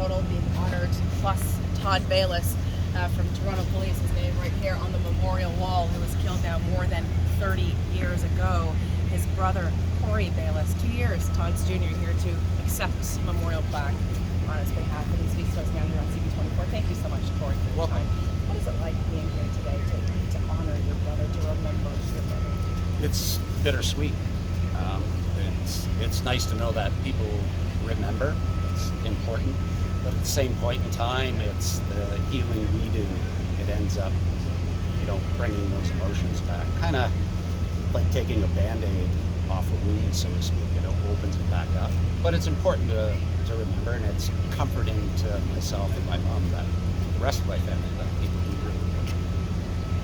total being honored, plus Todd Baylis from Toronto Police, his name right here on the memorial wall, who was killed now more than 30 years ago. His brother, Corey Baylis, 2 years, Todd's junior, here to accept memorial plaque on his behalf, and he speaks to us now here on CP24. Thank you so much, Corey, for your time. What is it like being here today to honor your brother, to remember your brother? It's bittersweet. It's nice to know that people remember. It's important, but at the same point in time, it's the healing we do. It ends up, bringing those emotions back. Kind of like taking a Band-Aid off a wound, so to speak. It opens it back up. But it's important to remember, and it's comforting to myself and my mom that the rest of my family, that people do remember.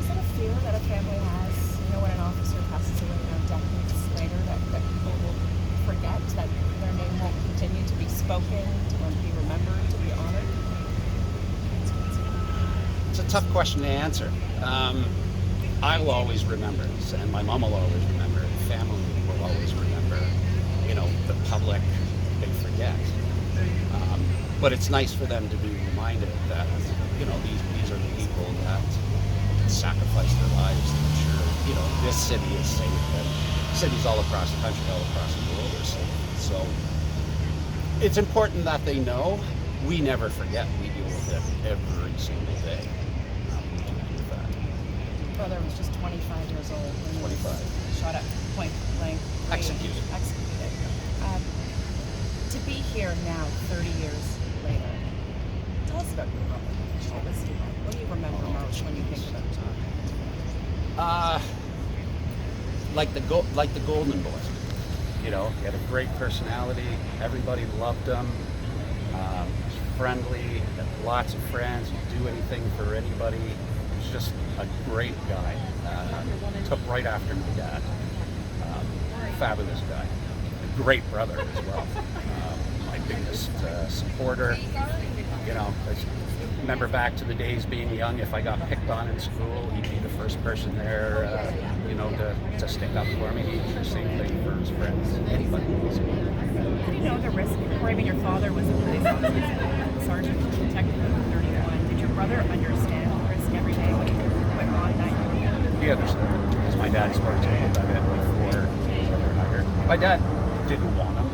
Is that a fear that a family has, when an officer passes away decades later, that people will forget, that their name won't continue to be spoken, to be remembered, to be honored? It's a tough question to answer. I will always remember this, and my mom will always remember, and family will always remember. The public, they forget. But it's nice for them to be reminded that, these are the people that sacrifice their lives to ensure, this city is safe, and cities all across the country, all across the world are safe. So it's important that they know. We never forget. We deal with it every single day. Brother was just 25 years old when he 25. was shot at point blank. Executed. To be here now, 30 years later, tell us about your brother. What was he like? What do you remember most when you think of him? Like the Golden Boy. He had a great personality. Everybody loved him. Friendly, had lots of friends. He'd do anything for anybody. He was just a great guy. Took right after my dad. Fabulous guy. A great brother as well. My biggest supporter. I remember back to the days being young. If I got picked on in school, he'd be the first person there, to stick up for me. He'd do the same thing for his friends. Anybody. How do you know the risk? Or your father was a police officer, sergeant, detective at 31. Did your brother understand the risk every day when he went on that year? He understood. Because my dad spoke to him about it before he was ever hired. My dad didn't want him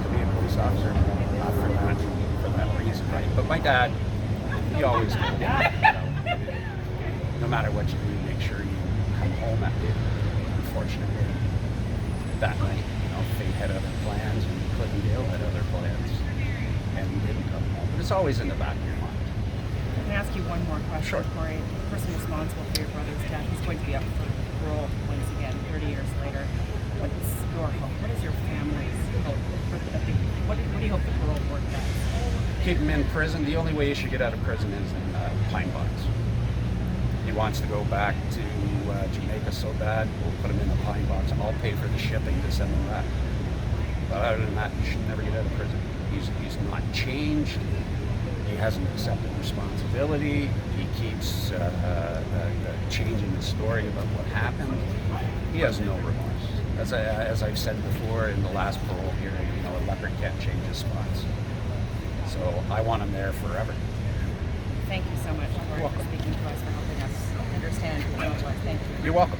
to be a police officer, not for that reason, right? But my dad, he always did. No matter what you do, make sure you come home at it. Unfortunately, that night, fate had other plans, and Cliff and Dale had other plans, and he didn't come home. But it's always in the back of your mind. Can I ask you one more question, Sure. Corey? The person responsible for your brother's death is going to be up for parole once again, 30 years later. What is your hope? What is your family's hope? What do you hope the parole board does? Keep him in prison. The only way he should get out of prison is in pine box. He wants to go back to Jamaica so bad, we'll put him in the pine box. I'll pay for the shipping to send him back. But other than that, he should never get out of prison. He's not changed. He hasn't accepted responsibility. He keeps changing the story about what happened. He has no remorse. As I've said before in the last parole hearing, a leopard can't change his spots. So I want him there forever. Thank you so much, Corey, for speaking to us, for helping us understand who it was. Thank you. You're welcome.